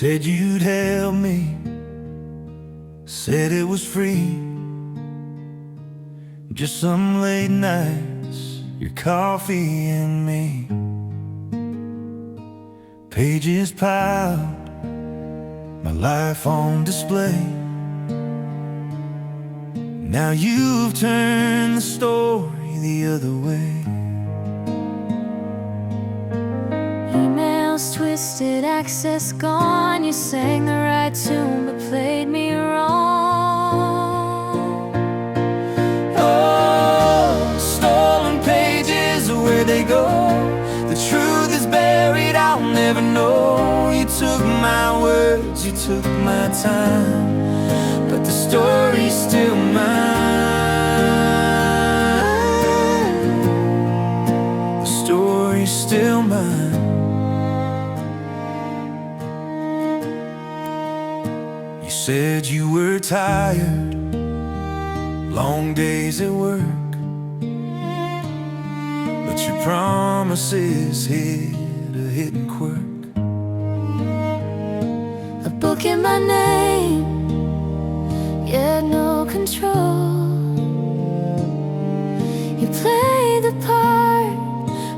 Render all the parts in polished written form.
Said you'd help me, said it was free. Just some late nights, your coffee and me. Pages piled, my life on display. Now you've turned the story the other way. Emails twisted, access gone. You sang the right tune but played me wrong. Oh, stolen pages, where'd they go? The truth is buried, I'll never know. You took my words, you took my time, but the story's still mine. The story's still mine. You said you were tired, long days at work, but your promises hid a hidden quirk. A book in my name, yet no control. You played the part,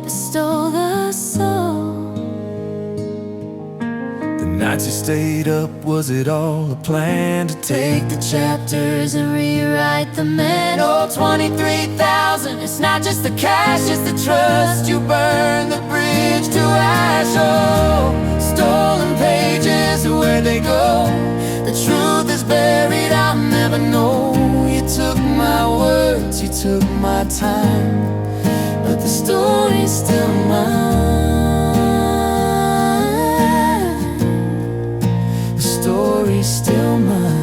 but stole the soul. The nights you stayed up, was it all a plan to take the chapters And rewrite the middle. 23,000, it's not just the cash, it's the trust. You burned the bridge to ash. Oh, stolen pages, where'd they go? The truth is buried, I'll never know. You took my words, you took my time, but the story's still mine. The story's still mine.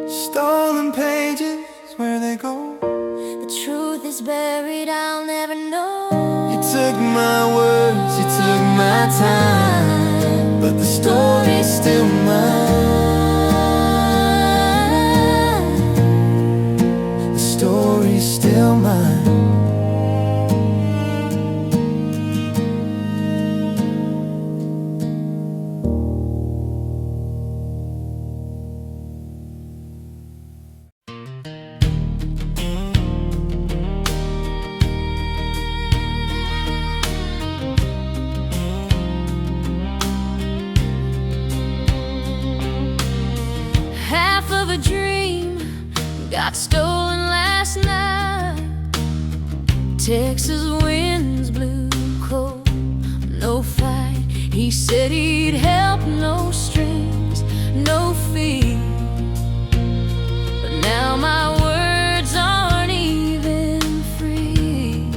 Stolen pages, where they go? The truth is buried, I'll never know. You took my words, you took my time, but the story's still mine. The story's still mine. Half of a dream got stolen last night. Texas winds blew cold, no fight. He said he'd help, no strings, no fee. But now my words aren't even free.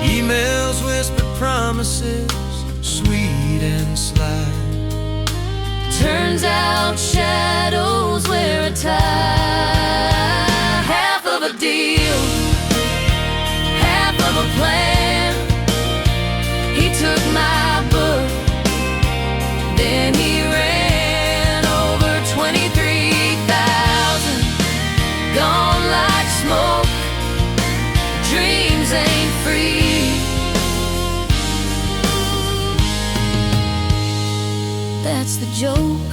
Emails whispered promises, sweet and sly. Turns out shadows wear a tie. Half of a deal, half of a plan. He took my book, then he ran. Over 23,000, gone like smoke. Dreams ain't free. That's the joke.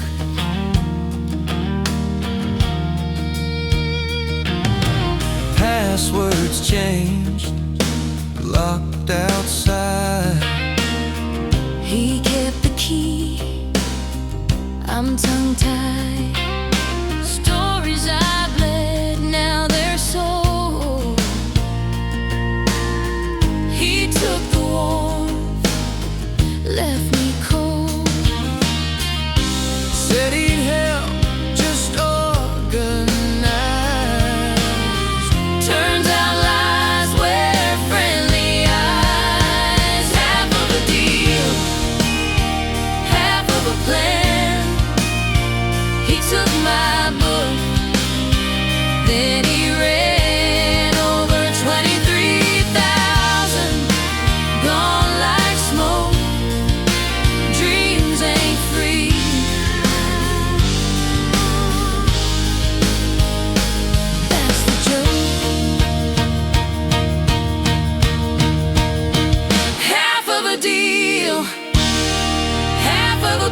Passwords changed, locked outside. He kept the key, I'm tongue-tied. Stories I bled, now they're sold. He took the warmth, left me cold. Said he'd help, just organize. Turns out lies wear friendly eyes.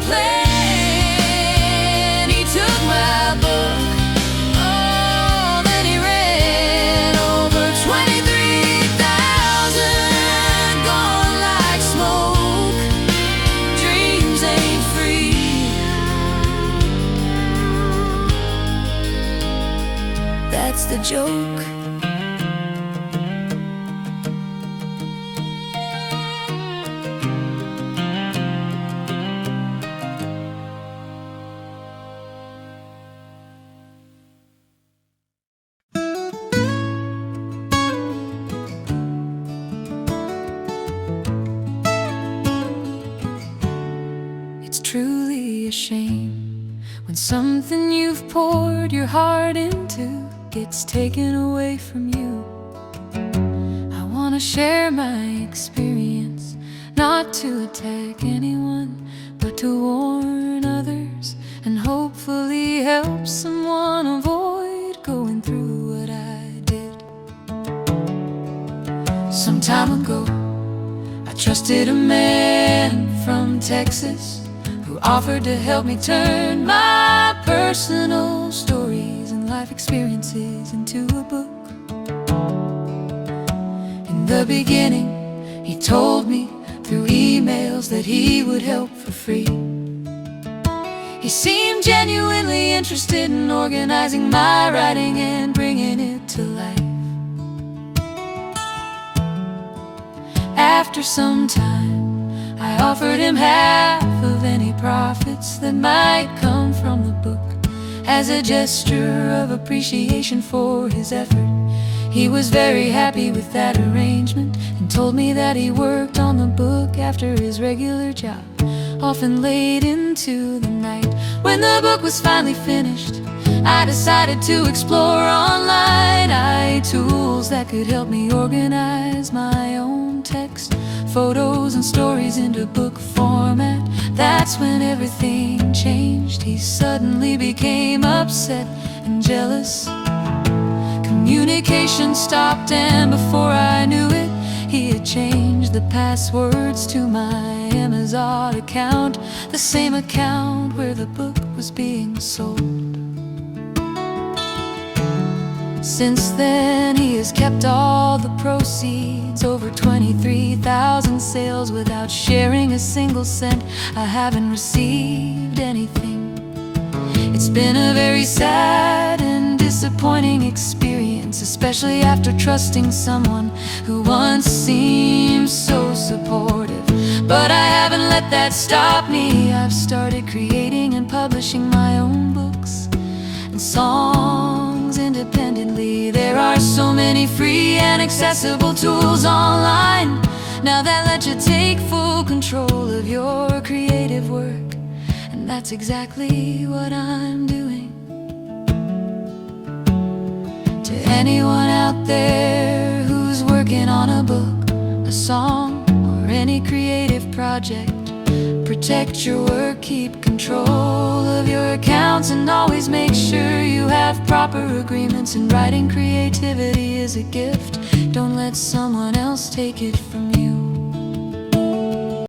plan. He took my book, oh, then he ran over 23,000, gone like smoke. Dreams ain't free. That's the joke. It's truly a shame when something you've poured your heart into gets taken away from you. I wanna share my experience, not to attack anyone, but to warn others and hopefully help someone avoid going through what I did. Some time ago, I trusted a man from Texas who offered to help me turn my personal stories and life experiences into a book. In the beginning, he told me through emails that he would help for free. He seemed genuinely interested in organizing my writing and bringing it to life. After some time, I offered him half of any profits that might come from the book as a gesture of appreciation for his effort. He was very happy with that arrangement and told me that he worked on the book after his regular job, often late into the night. When the book was finally finished, I decided to explore online tools that could help me organize my own text, photos and stories into book format. That's when everything changed. He suddenly became upset and jealous. Communication stopped, and before I knew it, he had changed the passwords to my Amazon account, the same account where the book was being sold. Since then, he has kept all the proceeds, over 23,000 sales, without sharing a single cent. I haven't received anything. It's been a very sad and disappointing experience, especially after trusting someone who once seemed so supportive. But I haven't let that stop me. I've started creating and publishing my own books and songs independently. There are so many free and accessible tools online now that let you take full control of your creative work, and that's exactly what I'm doing. To anyone out there who's working on a book, a song, or any creative project, protect your work, keep control of your accounts, and always make sure you have proper agreements. And writing creativity is a gift. Don't let someone else take it from you.